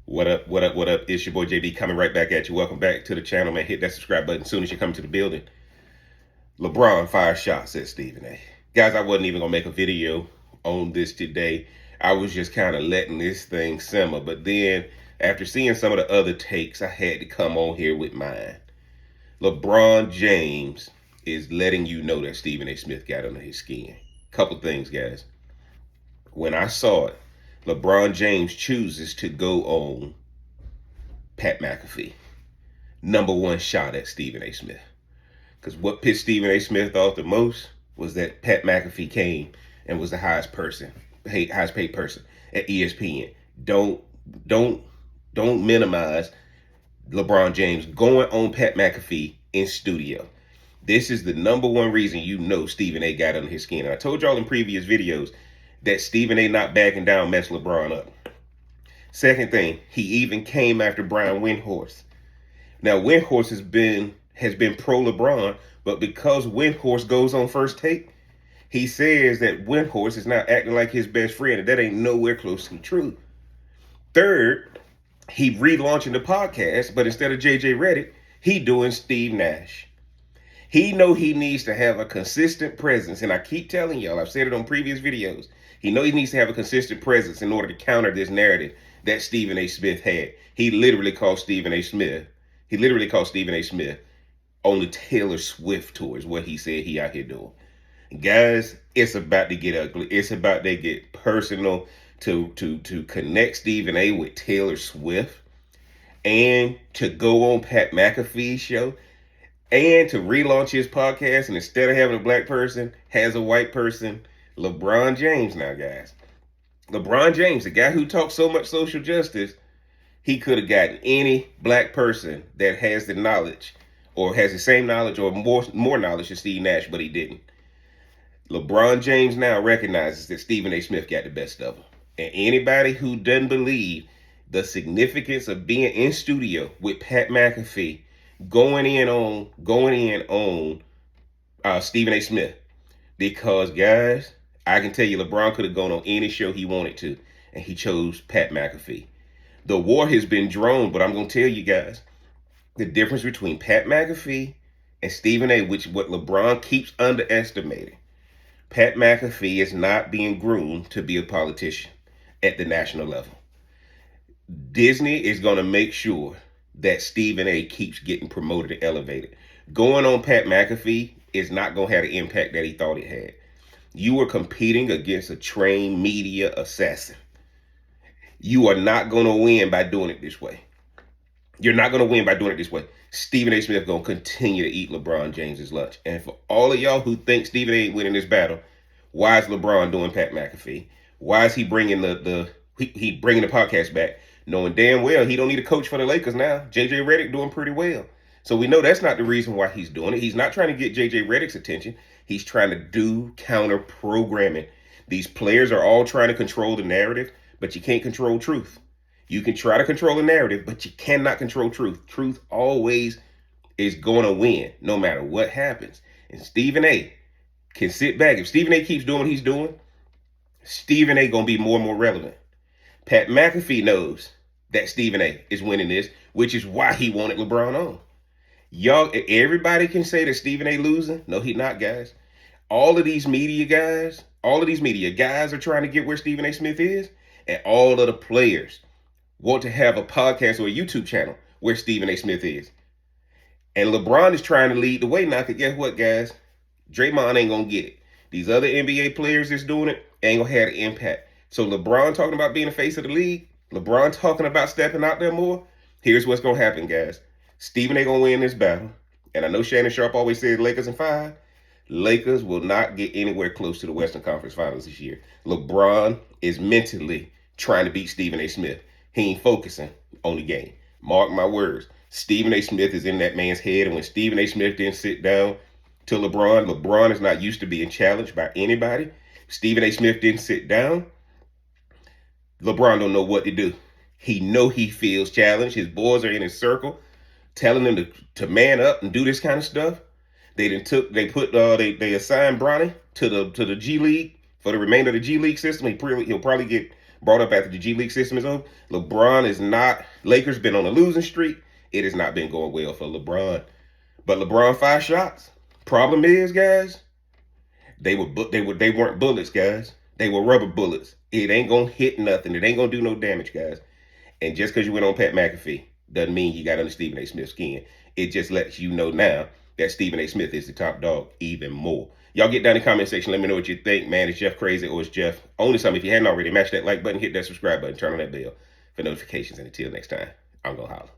What up, what up, what up? It's your boy JB coming right back at you. Welcome back to the channel, man. Hit that subscribe button as soon as you come to the building. LeBron fires shots at Stephen A. Guys, I wasn't even going to make a video on this today. I was just kind of letting this thing simmer. But then, after seeing some of the other takes, I had to come on here with mine. LeBron James is letting you know that Stephen A. Smith got under his skin. Couple things, guys. When I saw it, LeBron James chooses to go on Pat McAfee. Number one shot at Stephen A. Smith. Because what pissed Stephen A. Smith off the most was that Pat McAfee came and was the highest paid person at ESPN. Don't minimize LeBron James going on Pat McAfee in studio. This is the number one reason you know Stephen A. got under his skin. And I told y'all in previous videos that Stephen A. not backing down messed LeBron up. Second thing, he even came after Brian Windhorst. Now, Windhorst has been pro LeBron, but because Windhorst goes on First Take, he says that Windhorst is now acting like his best friend, and that ain't nowhere close to the truth. Third, he relaunching the podcast, but instead of JJ Redick, he doing Steve Nash. He know he needs to have a consistent presence, and I keep telling y'all, I've said it on previous videos, he know he needs to have a consistent presence in order to counter this narrative that Stephen A. Smith had. He literally called Stephen A. Smith on the Taylor Swift tour is what he said he out here doing. Guys, it's about to get ugly. It's about to get personal to connect Stephen A. with Taylor Swift and to go on Pat McAfee's show and to relaunch his podcast, and instead of having a black person, has a white person. LeBron James now, guys. LeBron James, the guy who talks so much social justice, he could have gotten any black person that has the knowledge or has the same knowledge or more knowledge than Steve Nash, but he didn't. LeBron James now recognizes that Stephen A. Smith got the best of him. And anybody who doesn't believe the significance of being in studio with Pat McAfee going in on Stephen A. Smith, because guys, I can tell you LeBron could have gone on any show he wanted to, and he chose Pat McAfee. The war has been drawn, but I'm going to tell you guys, the difference between Pat McAfee and Stephen A., which what LeBron keeps underestimating. Pat McAfee is not being groomed to be a politician at the national level. Disney is going to make sure that Stephen A. keeps getting promoted and elevated. Going on Pat McAfee is not going to have the impact that he thought it had. You are competing against a trained media assassin. You are not going to win by doing it this way. You're not going to win by doing it this way. Stephen A. Smith going to continue to eat LeBron James's lunch. And for all of y'all who think Stephen A. ain't winning this battle, why is LeBron doing Pat McAfee? Why is he bringing the podcast back, knowing damn well he don't need a coach for the Lakers now? JJ Redick doing pretty well. So we know that's not the reason why he's doing it. He's not trying to get JJ Redick's attention. He's trying to do counter programming. These players are all trying to control the narrative, but you can't control truth. You can try to control the narrative, but you cannot control truth. Truth always is going to win, no matter what happens. And Stephen A. can sit back. If Stephen A. keeps doing what he's doing, Stephen A. going to be more and more relevant. Pat McAfee knows that Stephen A. is winning this, which is why he wanted LeBron on. Y'all, everybody can say that Stephen A. losing. No, he not, guys. All of these media guys are trying to get where Stephen A. Smith is, and all of the players want to have a podcast or a YouTube channel where Stephen A. Smith is. And LeBron is trying to lead the way now, because guess what, guys? Draymond ain't going to get it. These other NBA players that's doing it ain't going to have the impact. So LeBron talking about being the face of the league, LeBron talking about stepping out there more, here's what's going to happen, guys. Stephen A. going to win this battle. And I know Shannon Sharp always said Lakers in 5. Lakers will not get anywhere close to the Western Conference Finals this year. LeBron is mentally trying to beat Stephen A. Smith. He ain't focusing on the game. Mark my words. Stephen A. Smith is in that man's head. And when Stephen A. Smith didn't sit down to LeBron is not used to being challenged by anybody. Stephen A. Smith didn't sit down. LeBron don't know what to do. He know he feels challenged. His boys are in his circle, telling him to man up and do this kind of stuff. They assigned Bronny to the G League for the remainder of the G League system. He'll probably get brought up after the G League system is over. LeBron is not. Lakers been on a losing streak. It has not been going well for LeBron. But LeBron 5 shots. Problem is, guys, they weren't bullets, guys. They were rubber bullets. It ain't gonna hit nothing. It ain't gonna do no damage, guys. And just because you went on Pat McAfee doesn't mean you got under Stephen A. Smith's skin. It just lets you know now that Stephen A. Smith is the top dog even more. Y'all get down in the comment section. Let me know what you think. Man, is Jeff crazy or is Jeff only something? If you hadn't already, mash that like button, hit that subscribe button, turn on that bell for notifications. And until next time, I'm going to holler.